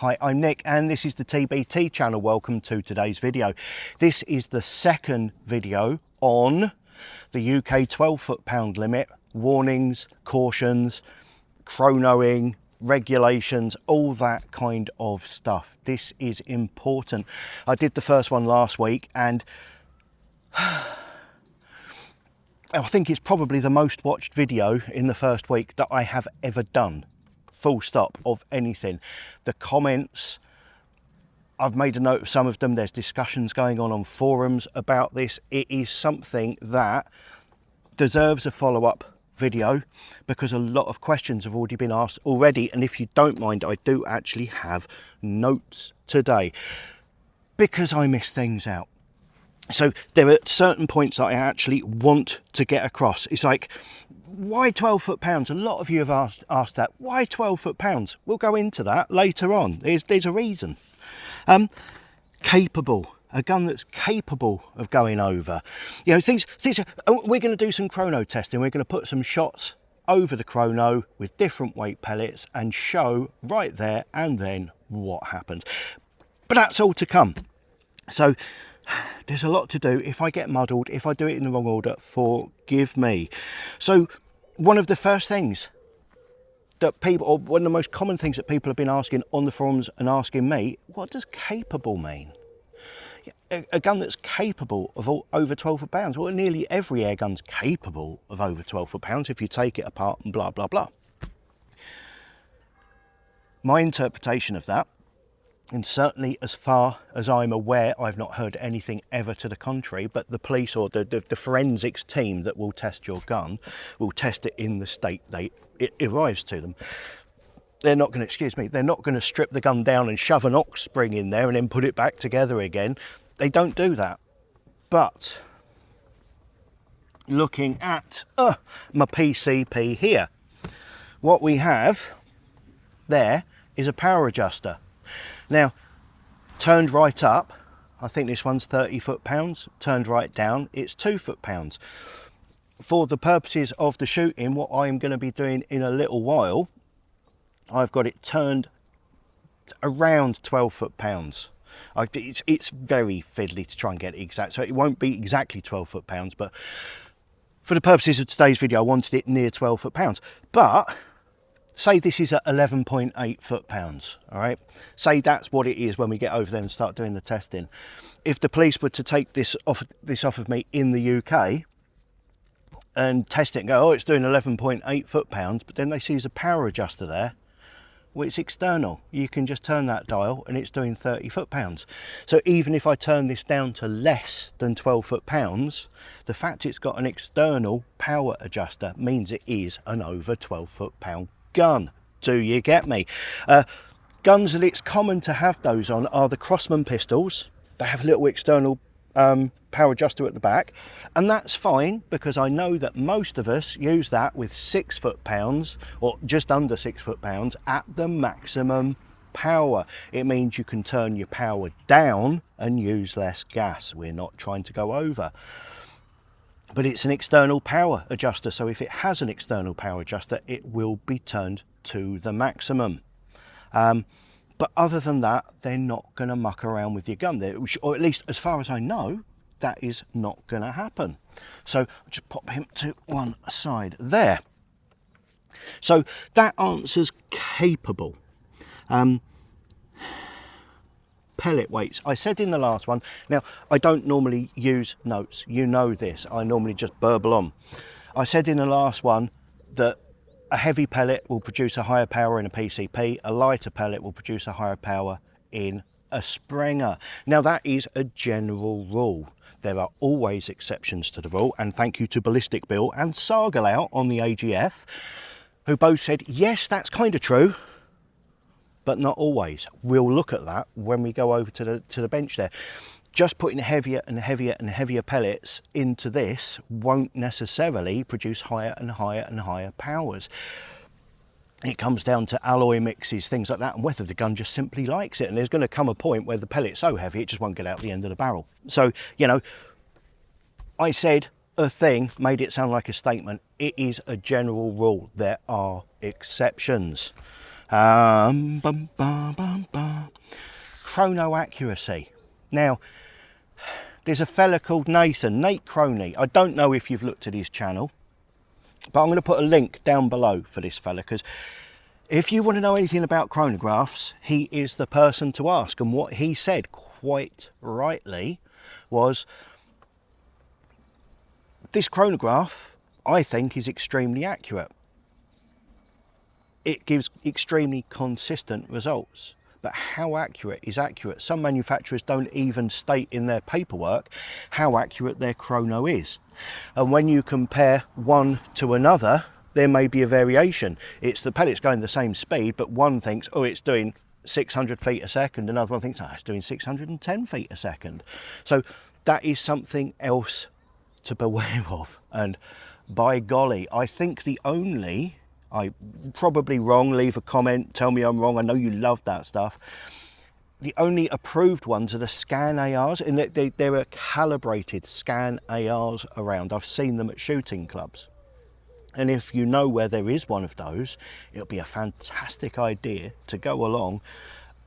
Hi, I'm Nick and this is the TbT channel. Welcome to today's video. This is the second video on the UK 12 foot-pound limit, warnings, cautions, chronoing, regulations, all that kind of stuff. This is important. I did the first one last week and I think it's probably the most watched video in the first week that I have ever done. Full stop of anything. The comments, I've made a note of some of them. There's discussions going on forums about this. It is something that deserves a follow-up video because a lot of questions have already been asked already, and if you don't mind, I do actually have notes today because I miss things out. So there are certain points that I actually want to get across. It's like, why 12 foot-pounds? A lot of you have asked that. Why 12 foot-pounds? We'll go into that later on. There's a reason. Capable. A gun that's capable of going over. You know, things. We're going to do some chrono testing. We're going to put some shots over the chrono with different weight pellets and show right there and then what happens. But that's all to come. So there's a lot to do. If I get muddled, if I do it in the wrong order, forgive me. So one of the first things that people, or one of the most common things that people have been asking on the forums and asking me, what does capable mean? A gun that's capable of over 12 foot-pounds. Well, nearly every air gun's capable of over 12 foot-pounds if you take it apart and blah, blah, blah. My interpretation of that, and certainly as far as I'm aware, I've not heard anything ever to the contrary, but the police or the forensics team that will test your gun will test it in the state it arrives to them. They're not going to, excuse me, they're not going to strip the gun down and shove an ox spring in there and then put it back together again. They don't do that. But looking at my PCP here, what we have there is a power adjuster. Now, turned right up, I think this one's 30 foot-pounds. Turned right down, it's 2 foot-pounds. For the purposes of the shooting, what I'm going to be doing in a little while, I've got it turned around 12 foot-pounds. It's very fiddly to try and get it exact, so it won't be exactly 12 foot-pounds, but for the purposes of today's video, I wanted it near 12 foot-pounds. But say this is at 11.8 foot-pounds, all right? Say that's what it is when we get over there and start doing the testing. If the police were to take this off of me in the UK and test it and go, oh, it's doing 11.8 foot-pounds, but then they see there's a power adjuster there, well, it's external. You can just turn that dial and it's doing 30 foot-pounds. So even if I turn this down to less than 12 foot-pounds, the fact it's got an external power adjuster means it is an over 12 foot-pound gun. Do you get me? Guns that it's common to have those on are the Crossman pistols. They have a little external power adjuster at the back, and that's fine because I know that most of us use that with 6 foot-pounds or just under 6 foot-pounds at the maximum power. It means you can turn your power down and use less gas. We're not trying to go over. But it's an external power adjuster, so if it has an external power adjuster, it will be turned to the maximum. But other than that, they're not going to muck around with your gun, or at least as far as I know, that is not going to happen. So I'll just pop him to one side there. So that answers capable. Pellet weights. I said in the last one, now I don't normally use notes, you know this, I normally just burble on. I said in the last one that a heavy pellet will produce a higher power in a PCP, a lighter pellet will produce a higher power in a Springer. Now that is a general rule. There are always exceptions to the rule, and thank you to Ballistic Bill and Sargalow on the AGF, who both said, yes, that's kind of true, but not always. We'll look at that when we go over to the bench there. Just putting heavier and heavier and heavier pellets into this won't necessarily produce higher and higher and higher powers. It comes down to alloy mixes, things like that, and whether the gun just simply likes it. And there's going to come a point where the pellet's so heavy it just won't get out the end of the barrel. So, you know, I said a thing, made it sound like a statement. It is a general rule. There are exceptions. chrono accuracy. Now, there's a fella called Nate Croney. I don't know if you've looked at his channel, but I'm going to put a link down below for this fella, because if you want to know anything about chronographs, he is the person to ask. And what he said, quite rightly, was this chronograph, I think, is extremely accurate. It gives extremely consistent results. But how accurate is accurate? Some manufacturers don't even state in their paperwork how accurate their chrono is. And when you compare one to another, there may be a variation. It's the pellets going the same speed, but one thinks, oh, it's doing 600 feet a second. Another one thinks, oh, it's doing 610 feet a second. So that is something else to beware of. And by golly, I think the only, I'm probably wrong, leave a comment, tell me I'm wrong, I know you love that stuff. The only approved ones are the scan ARs, and there are calibrated scan ARs around. I've seen them at shooting clubs. And if you know where there is one of those, it'll be a fantastic idea to go along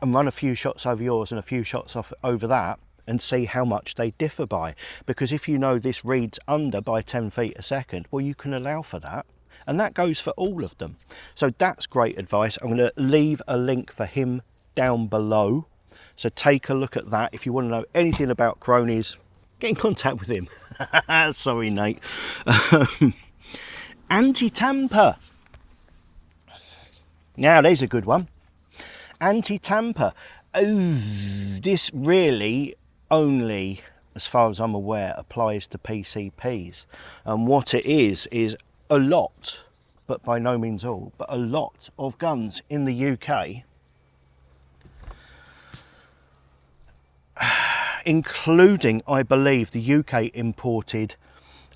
and run a few shots over yours and a few shots off over that and see how much they differ by. Because if you know this reads under by 10 feet a second, well, you can allow for that. And that goes for all of them. So that's great advice. I'm going to leave a link for him down below. So take a look at that. If you want to know anything about Cronies, get in contact with him. Sorry, Nate. Anti-tamper. Now, there's a good one. Anti-tamper. Oh, this really only, as far as I'm aware, applies to PCPs. And what it is a lot, but by no means all, but a lot of guns in the UK, including, I believe, the UK imported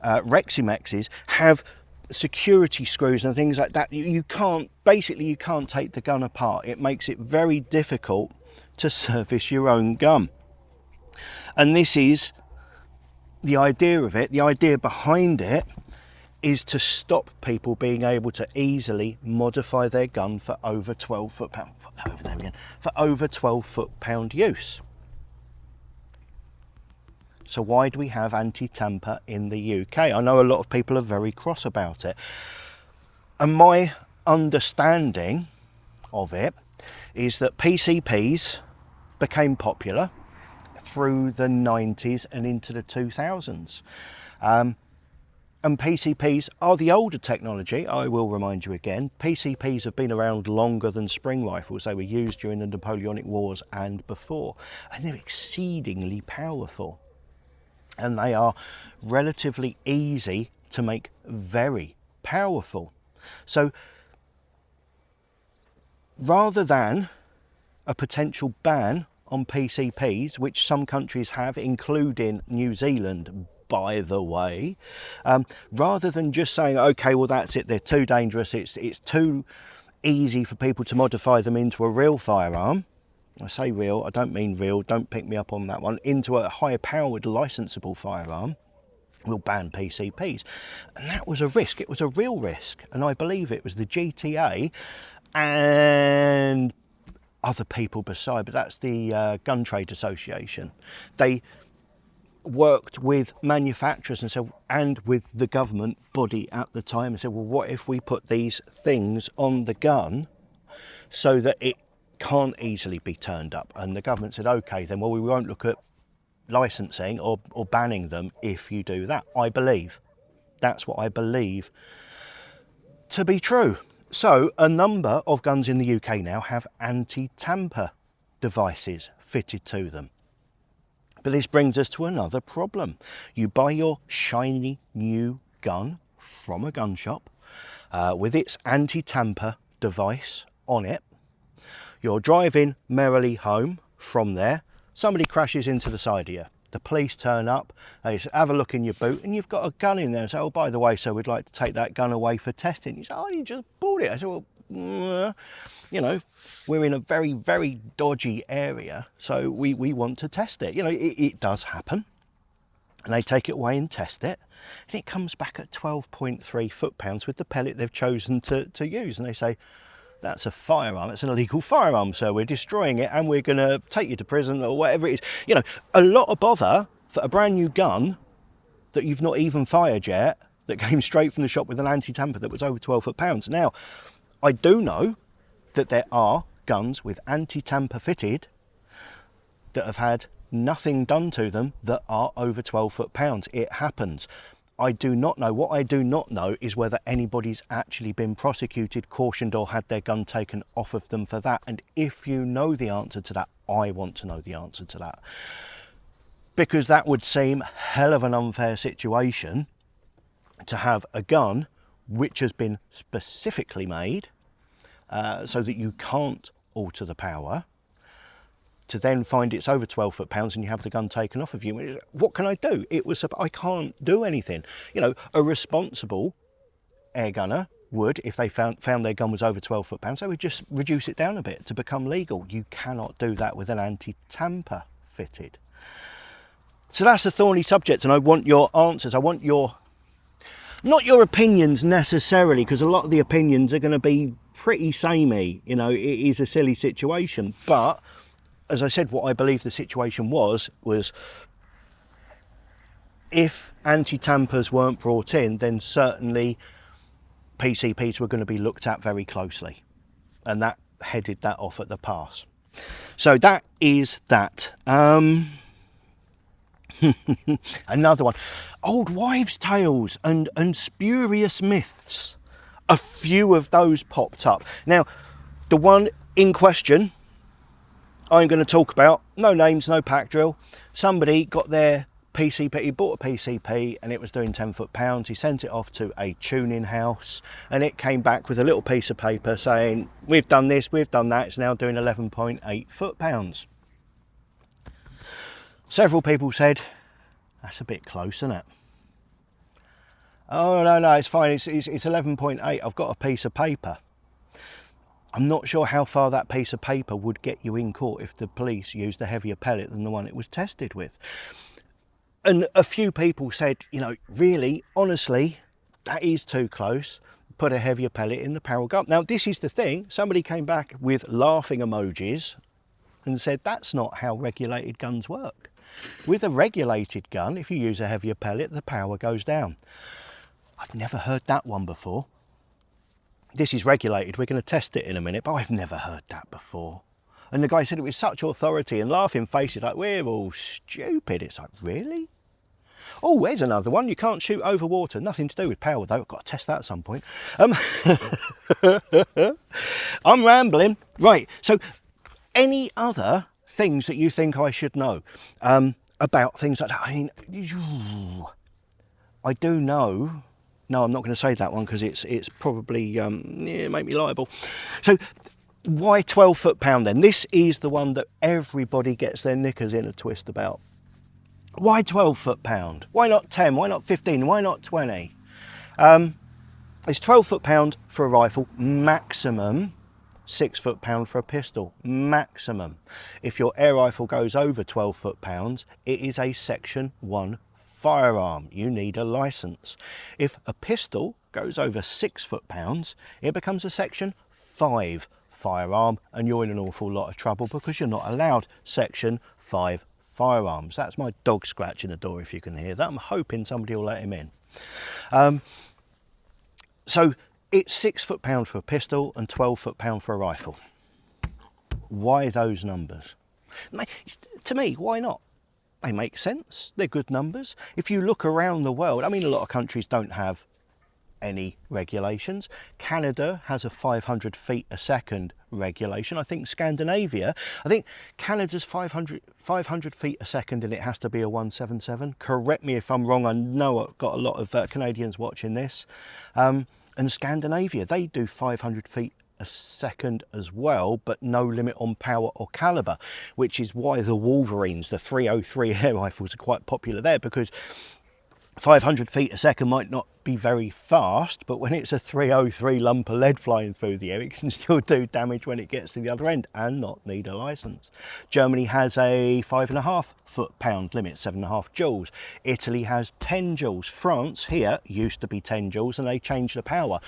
Reximexes, have security screws and things like that. You can't take the gun apart. It makes it very difficult to service your own gun. And this is the idea of it. The idea behind it is to stop people being able to easily modify their gun for over 12 foot-pound, for over 12 foot-pound use. So why do we have anti-tamper in the UK? I know a lot of people are very cross about it. And my understanding of it is that PCPs became popular through the 90s and into the 2000s. And PCPs are the older technology. I will remind you again, PCPs have been around longer than spring rifles. They were used during the Napoleonic Wars and before, and they're exceedingly powerful. And they are relatively easy to make very powerful. So rather than a potential ban on PCPs, which some countries have, including New Zealand, by the way, rather than just saying, okay, well, that's it, they're too dangerous, it's too easy for people to modify them into a real firearm. I say real, I don't mean real, don't pick me up on that one, into a high-powered licensable firearm, we'll ban PCPs. And that was a risk, it was a real risk. And I believe it was the GTA and other people beside, but that's the Gun Trade Association. They worked with manufacturers and with the government body at the time and said, well, what if we put these things on the gun so that it can't easily be turned up? And the government said, okay, then, well, we won't look at licensing or banning them if you do that. I believe. That's what I believe to be true. So a number of guns in the UK now have anti-tamper devices fitted to them. But this brings us to another problem. You buy your shiny new gun from a gun shop with its anti-tamper device on it. You're driving merrily home from there. Somebody crashes into the side of you. The police turn up, they have a look in your boot, and you've got a gun in there and say, oh, by the way, so we'd like to take that gun away for testing. You say, oh, you just bought it. I said, well, you know, we're in a very, very dodgy area, so we want to test it. You know, it does happen. And they take it away and test it, and it comes back at 12.3 foot-pounds with the pellet they've chosen to use. And they say, that's a firearm. It's an illegal firearm, so we're destroying it and we're going to take you to prison or whatever it is. You know, a lot of bother for a brand new gun that you've not even fired yet, that came straight from the shop with an anti-tamper that was over 12 foot-pounds. Now, I do know that there are guns with anti-tamper fitted that have had nothing done to them that are over 12 foot-pounds. It happens. I do not know. What I do not know is whether anybody's actually been prosecuted, cautioned, or had their gun taken off of them for that. And if you know the answer to that, I want to know the answer to that. Because that would seem hell of an unfair situation to have a gun which has been specifically made so that you can't alter the power, to then find it's over 12 foot-pounds and you have the gun taken off of you. What can I do? I can't do anything. You know, a responsible air gunner would, if they found their gun was over 12 foot-pounds, they would just reduce it down a bit to become legal. You cannot do that with an anti-tamper fitted. So that's a thorny subject, and I want your answers. I want not your opinions necessarily, because a lot of the opinions are going to be pretty samey. You know, it is a silly situation, but as I said, what I believe the situation was if anti-tampers weren't brought in, then certainly PCPs were going to be looked at very closely, and that headed that off at the pass. So that is that. Another one, old wives' tales and spurious myths. A few of those popped up. Now, the one in question I'm going to talk about, no names, no pack drill. Somebody got their PCP, he bought a PCP and it was doing 10 foot-pounds. He sent it off to a tuning house and it came back with a little piece of paper saying, we've done this, we've done that, it's now doing 11.8 foot-pounds. Several people said, that's a bit close, isn't it? Oh, no, it's fine, it's 11.8, I've got a piece of paper. I'm not sure how far that piece of paper would get you in court if the police used a heavier pellet than the one it was tested with. And a few people said, you know, really, honestly, that is too close. Put a heavier pellet in the barrel gun. Now, this is the thing. Somebody came back with laughing emojis and said, that's not how regulated guns work. With a regulated gun, if you use a heavier pellet, the power goes down. I've never heard that one before. This is regulated, we're going to test it in a minute, but I've never heard that before. And the guy said it with such authority and laughing faces like, we're all stupid. It's like, really? Oh, there's another one. You can't shoot over water. Nothing to do with power, though. I've got to test that at some point. I'm rambling. Right, so any other things that you think I should know about things like that? I mean, I do know. No, I'm not going to say that one because it's probably make me liable. So why 12 foot-pound then? This is the one that everybody gets their knickers in a twist about. Why 12 foot-pound? Why not 10? Why not 15? Why not 20? It's 12 foot-pound for a rifle, maximum 6 foot-pound for a pistol, maximum. If your air rifle goes over 12 foot-pounds, it is a Section 1 firearm. You need a license. If a pistol goes over 6 foot-pounds, it becomes a Section 5 firearm, and you're in an awful lot of trouble because you're not allowed Section 5 firearms. That's my dog scratching the door, if you can hear that. I'm hoping somebody will let him in. So it's 6 foot-pound for a pistol and 12 foot-pound for a rifle. Why those numbers? To me, why not? They make sense. They're good numbers. If you look around the world, I mean, a lot of countries don't have any regulations. Canada has a 500 feet a second regulation. I think Scandinavia, I think Canada's 500 feet a second and it has to be a 177. Correct me if I'm wrong. I know I've got a lot of Canadians watching this. And Scandinavia, they do 500 feet a second as well, but no limit on power or caliber, which is why the Wolverines, the 303 air rifles, are quite popular there, because 500 feet a second might not be very fast, but when it's a 303 lump of lead flying through the air, it can still do damage when it gets to the other end and not need a license. Germany has a 5.5 foot-pound limit, 7.5 joules. Italy has 10 joules. France here used to be 10 joules and they changed the power.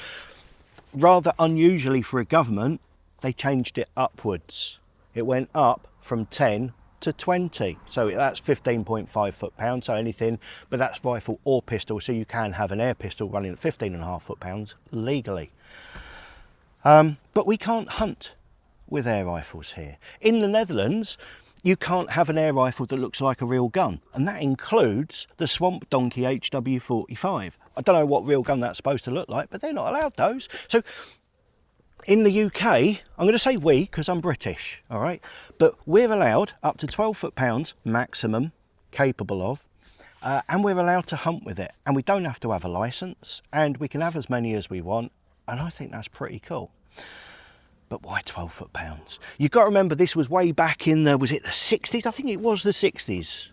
rather unusually for a government, they changed it upwards. It went up from 10 to 20, so that's 15.5 foot-pounds, so anything, but that's rifle or pistol, so you can have an air pistol running at 15.5 foot-pounds legally. But we can't hunt with air rifles here. In the Netherlands, you can't have an air rifle that looks like a real gun, and that includes the Swamp Donkey HW45. I don't know what real gun that's supposed to look like, but they're not allowed those. So in the UK, I'm going to say we because I'm British, all right, but we're allowed up to 12 foot-pounds maximum, capable of, and we're allowed to hunt with it, and we don't have to have a license, and we can have as many as we want, and I think that's pretty cool. But why 12 foot-pounds? You've got to remember this was way back in the, was it the 60s? I think it was the 60s.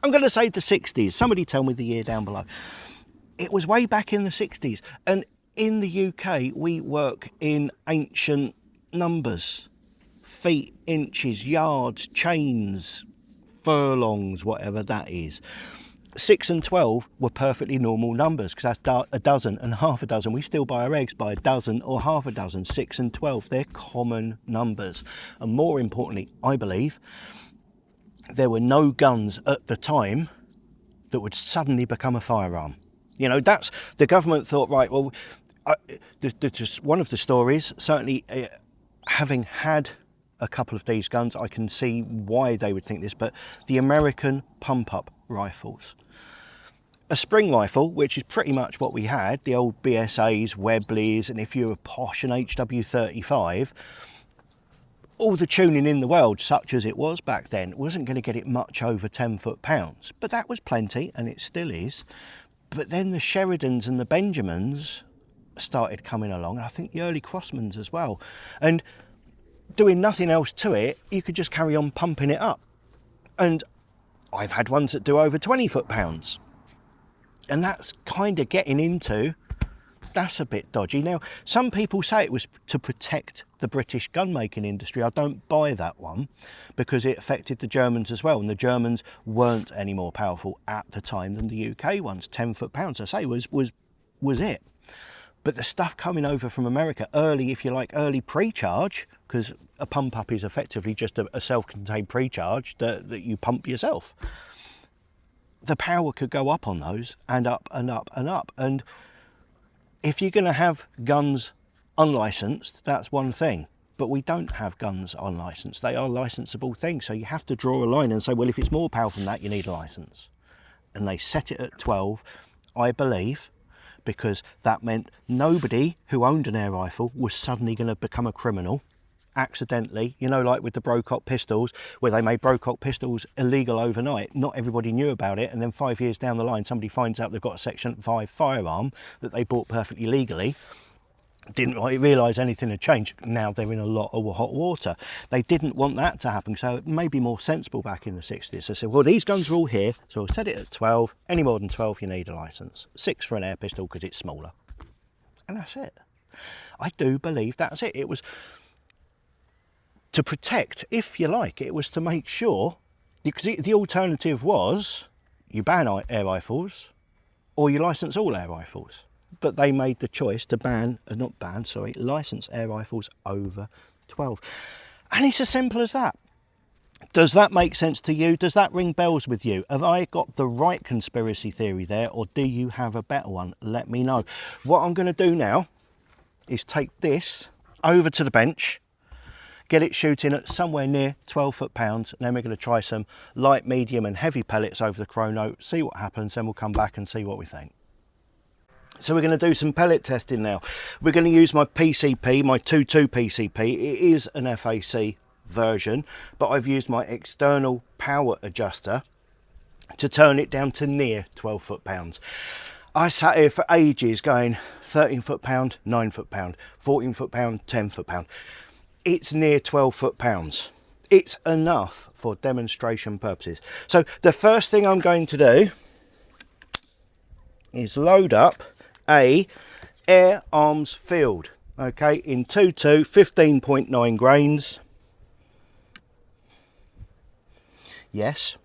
I'm going to say the 60s. Somebody tell me the year down below. It was way back in the 60s. And in the UK, we work in ancient numbers. Feet, inches, yards, chains, furlongs, whatever that is. 6 and 12 were perfectly normal numbers because that's a dozen and half a dozen. We still buy our eggs by a dozen or half a dozen. 6 and 12, they're common numbers. And more importantly, I believe, there were no guns at the time that would suddenly become a firearm. You know, that's, the government thought, right, well, just one of the stories, certainly having had a couple of these guns, I can see why they would think this, but the American pump-up rifles. A spring rifle, which is pretty much what we had, the old BSAs, Webleys, and if you were posh, an HW35, all the tuning in the world, such as it was back then, wasn't going to get it much over 10 foot-pounds. But that was plenty, and it still is. But then the Sheridans and the Benjamins started coming along, and I think the early Crossmans as well. And doing nothing else to it, you could just carry on pumping it up. And I've had ones that do over 20 foot-pounds. And that's kind of getting into, that's a bit dodgy. Now, some people say it was to protect the British gun-making industry. I don't buy that one because it affected the Germans as well. And the Germans weren't any more powerful at the time than the UK ones. 10 foot-pounds, I say, was it. But the stuff coming over from America, early, if you like, early pre-charge, because a pump-up is effectively just a self-contained pre-charge that you pump yourself. The power could go up on those and up and up and up. And if you're going to have guns unlicensed, that's one thing. But we don't have guns unlicensed. They are licensable things. So you have to draw a line and say, well, if it's more powerful than that, you need a license. And they set it at 12, I believe, because that meant nobody who owned an air rifle was suddenly going to become a criminal accidentally, you know, like with the Brocock pistols, where they made Brocock pistols illegal overnight. Not everybody knew about it, and then 5 years down the line somebody finds out they've got a Section 5 firearm that they bought perfectly legally, didn't realise anything had changed. Now they're in a lot of hot water. They didn't want that to happen, so it may be more sensible back in the 60s. So they said, well, these guns are all here, so we'll set it at 12. Any more than 12 you need a licence. 6 for an air pistol because it's smaller. And that's it. I do believe that's it. It was to protect, if you like, it was to make sure, because the alternative was you ban air rifles or you license all air rifles. But they made the choice to license air rifles over 12. And it's as simple as that. Does that make sense to you? Does that ring bells with you? Have I got the right conspiracy theory there, or do you have a better one? Let me know. What I'm going to do now is take this over to the bench, get it shooting at somewhere near 12 foot-pounds, and then we're going to try some light, medium and heavy pellets over the Chrono, see what happens, then we'll come back and see what we think. So we're going to do some pellet testing now. We're going to use my PCP, my 2.2 PCP. It is an FAC version, but I've used my external power adjuster to turn it down to near 12 foot-pounds. I sat here for ages going 13 foot-pound, 9 foot-pound, 14 foot-pound, 10 foot-pound. It's near 12 foot-pounds. It's enough for demonstration purposes. So the first thing I'm going to do is load up a air arms field, okay, in 2.2, 15.9 grains. Yes.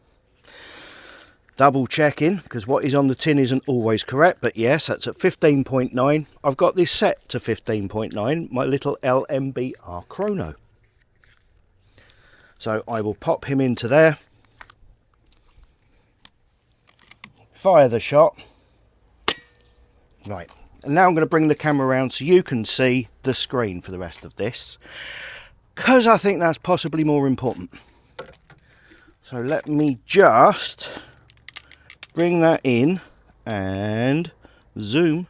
Double checking, because what is on the tin isn't always correct, but yes, that's at 15.9. I've got this set to 15.9, my little LMBR Chrono. So I will pop him into there, fire the shot. Right, and now I'm going to bring the camera around so you can see the screen for the rest of this, because I think that's possibly more important. So let me just bring that in and zoom.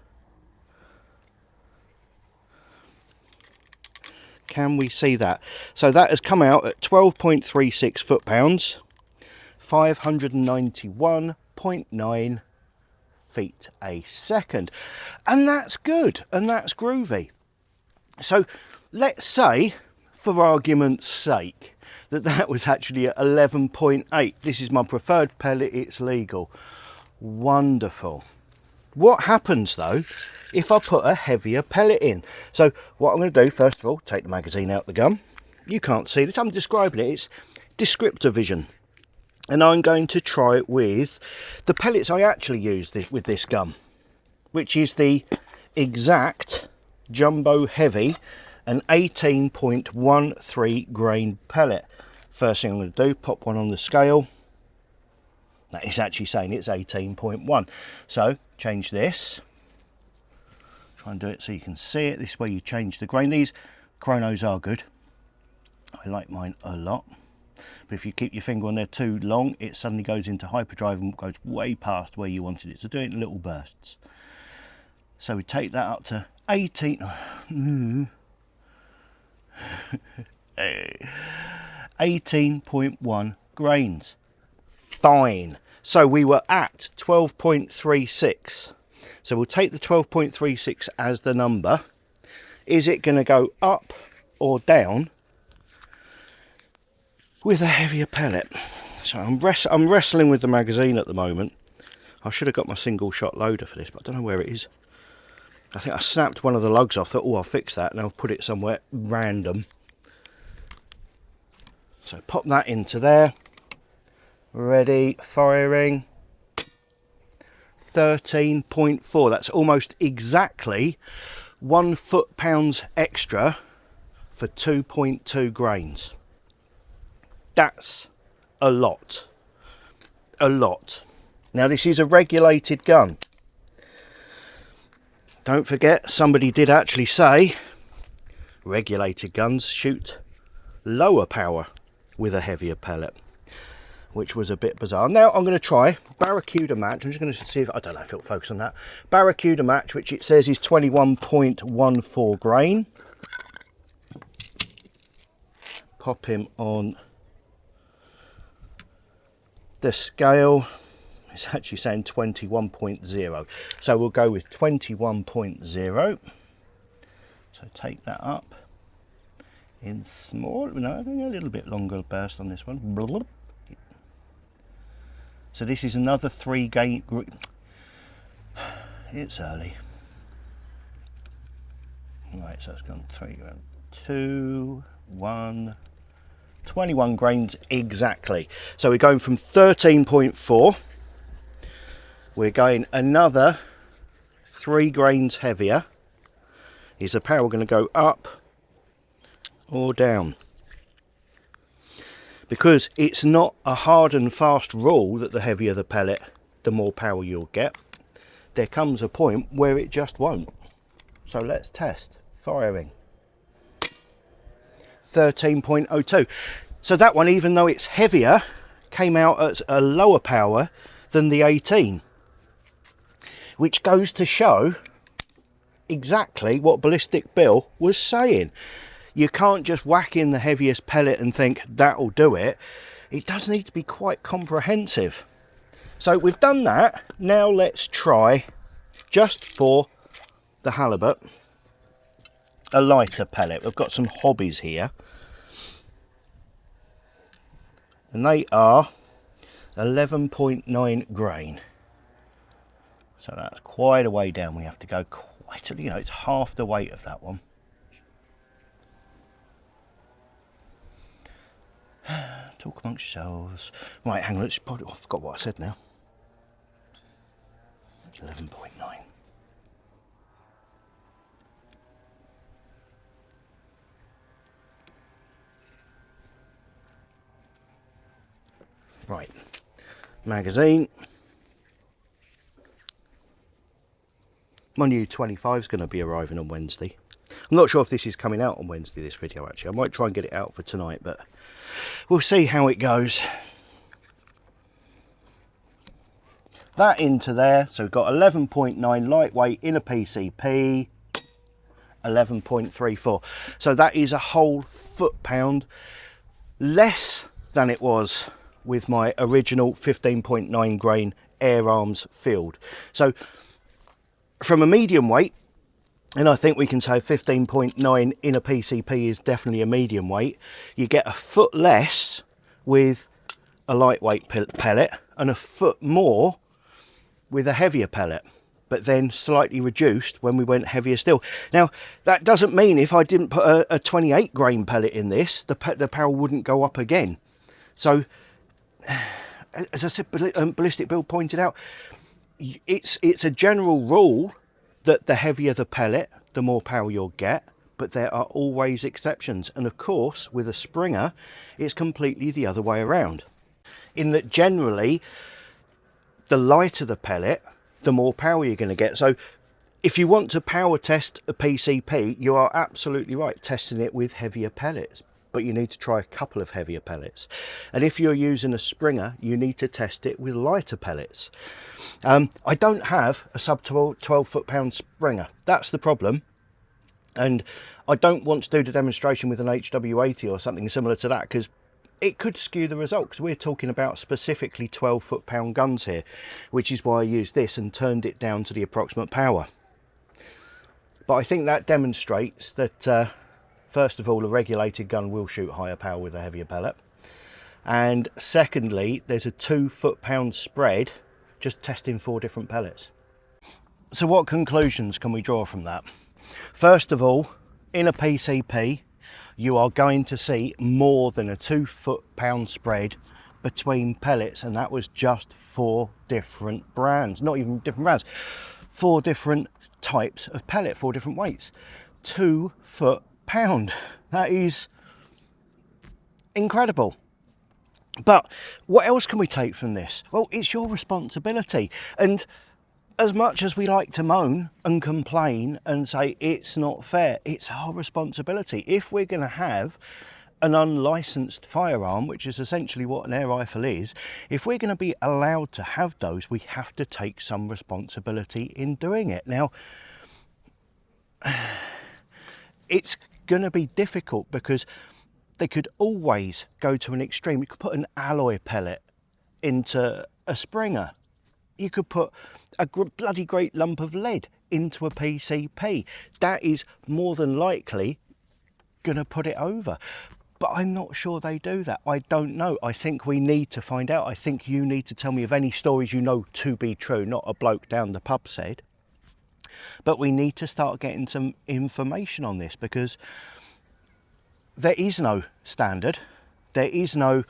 Can we see that? So that has come out at 12.36 foot-pounds, 591.9 feet a second. And that's good, and that's groovy. So let's say, for argument's sake, that was actually at 11.8. This is my preferred pellet, it's legal. Wonderful. What happens though if I put a heavier pellet in? So what I'm going to do, first of all, take the magazine out the gun. You can't see this, I'm describing it, it's descriptor vision. And I'm going to try it with the pellets I actually used with this gun, which is the exact Jumbo Heavy, an 18.13 grain pellet. First thing I'm going to do, pop one on the scale. That is actually saying it's 18.1. So change this. Try and do it so you can see it. This is where you change the grain. These Chronos are good. I like mine a lot. But if you keep your finger on there too long, it suddenly goes into hyperdrive and goes way past where you wanted it. So do it in little bursts. So we take that up to 18.1 grains. Fine. So we were at 12.36. So we'll take the 12.36 as the number. Is it going to go up or down with a heavier pellet? So I'm wrestling with the magazine at the moment. I should have got my single shot loader for this, but I don't know where it is. I think I snapped one of the lugs off, thought, oh, I'll fix that, and I've put it somewhere random. So pop that into there. Ready, firing. 13.4. That's almost exactly 1 foot-pounds extra for 2.2 grains. That's a lot. A lot. Now this is a regulated gun. Don't forget, somebody did actually say regulated guns shoot lower power with a heavier pellet, which was a bit bizarre. Now I'm going to try Barracuda match. I'm just going to see if, I don't know if it'll focus on that. Barracuda match, which it says is 21.14 grain. Pop him on the scale. It's actually saying 21.0. So we'll go with 21.0. So take that up in small, no, a little bit longer burst on this one. So this is another 3 grain. It's early. Right, so it's gone 3, 2, 1, 21 grains exactly. So we're going from 13.4. We're going another 3 grains heavier. Is the power going to go up or down? Because it's not a hard and fast rule that the heavier the pellet, the more power you'll get. There comes a point where it just won't. So let's test. Firing. 13.02. So that one, even though it's heavier, came out at a lower power than the 18. Which goes to show exactly what Ballistic Bill was saying. You can't just whack in the heaviest pellet and think that'll do it. It does need to be quite comprehensive. So we've done that. Now let's try, just for the halibut, a lighter pellet. We've got some hobbies here. And they are 11.9 grain. So that's quite a way down. We have to go quite a, it's half the weight of that one. Talk amongst yourselves. Right, hang on, I forgot what I said now. 11.9. Right, magazine. My new 25 is going to be arriving on Wednesday. I'm not sure if this is coming out on Wednesday, this video actually. I might try and get it out for tonight, but we'll see how it goes. That into there, so we've got 11.9 lightweight in a PCP, 11.34. So that is a whole foot-pound less than it was with my original 15.9 grain Air Arms field. So from a medium weight, and I think we can say 15.9 in a PCP is definitely a medium weight, you get a foot less with a lightweight pellet and a foot more with a heavier pellet, but then slightly reduced when we went heavier still. Now, that doesn't mean if I didn't put a 28 grain pellet in this, the power wouldn't go up again. So, as I said, Ballistic Bill pointed out, it's a general rule that the heavier the pellet, the more power you'll get, but there are always exceptions. And of course, with a Springer, it's completely the other way around. In that generally, the lighter the pellet, the more power you're going to get. So if you want to power test a PCP, you are absolutely right, testing it with heavier pellets. But you need to try a couple of heavier pellets. And if you're using a Springer, you need to test it with lighter pellets. I don't have a sub 12 foot-pound Springer. That's the problem. And I don't want to do the demonstration with an HW80 or something similar to that, because it could skew the result, because we're talking about specifically 12 foot-pound guns here, which is why I used this and turned it down to the approximate power. But I think that demonstrates that first of all, a regulated gun will shoot higher power with a heavier pellet. And secondly, there's a 2 foot-pound spread just testing 4 different pellets. So what conclusions can we draw from that? First of all, in a PCP, you are going to see more than a 2 foot-pound spread between pellets, and that was just 4 different brands, not even different brands, 4 different types of pellet, 4 different weights. 2 foot-pound. That is incredible. But what else can we take from this? Well, it's your responsibility. And as much as we like to moan and complain and say it's not fair, it's our responsibility. If we're going to have an unlicensed firearm, which is essentially what an air rifle is, if we're going to be allowed to have those, we have to take some responsibility in doing it. Now, it's going to be difficult because they could always go to an extreme. You could put an alloy pellet into a Springer. You could put a bloody great lump of lead into a PCP. That is more than likely going to put it over. But I'm not sure they do that. I don't know. I think we need to find out. I think you need to tell me of any stories you know to be true, not a bloke down the pub said. But we need to start getting some information on this, because there is no standard. There is no,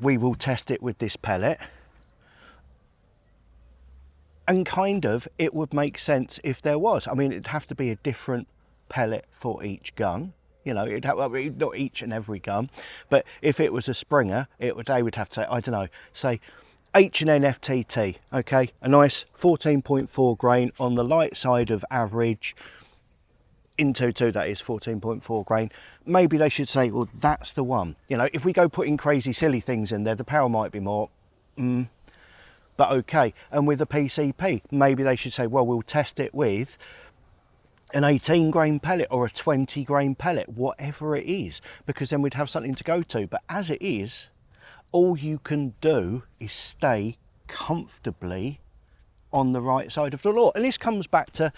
we will test it with this pellet. And kind of, it would make sense if there was. I mean, it'd have to be a different pellet for each gun. You know, it'd have, not each and every gun. But if it was a Springer, they would have to say, I don't know, say H&N FTT, okay? A nice 14.4 grain on the light side of average. In 2.2, that is 14.4 grain. Maybe they should say, well, that's the one. You know, if we go putting crazy, silly things in there, the power might be more. But okay. And with a PCP, maybe they should say, well, we'll test it with an 18 grain pellet or a 20 grain pellet, whatever it is, because then we'd have something to go to. But as it is, all you can do is stay comfortably on the right side of the law. And this comes back to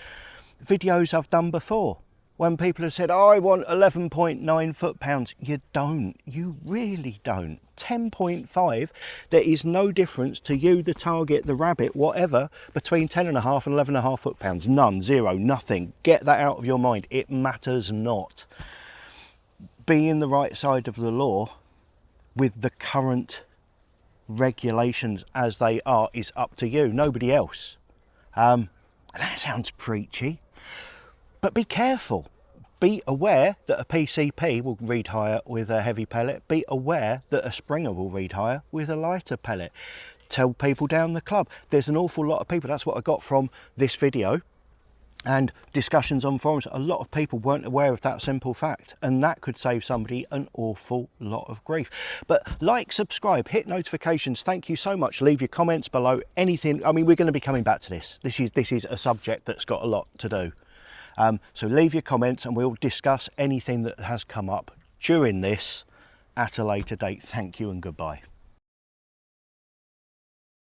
videos I've done before, when people have said, oh, I want 11.9 foot-pounds. You don't. You really don't. 10.5, there is no difference to you, the target, the rabbit, whatever, between 10.5 and 11.5 foot-pounds. None, zero, nothing. Get that out of your mind. It matters not. Be in the right side of the law with the current regulations as they are is up to you, nobody else. That sounds preachy, but be careful. Be aware that a PCP will read higher with a heavy pellet. Be aware that a Springer will read higher with a lighter pellet. Tell people down the club. There's an awful lot of people, that's what I got from this video and discussions on forums. A lot of people weren't aware of that simple fact, and that could save somebody an awful lot of grief. But like, subscribe, hit notifications. Thank you so much. Leave your comments below. Anything, I mean, we're going to be coming back to this. This is a subject that's got a lot to do. So leave your comments and we'll discuss anything that has come up during this at a later date. Thank you and goodbye.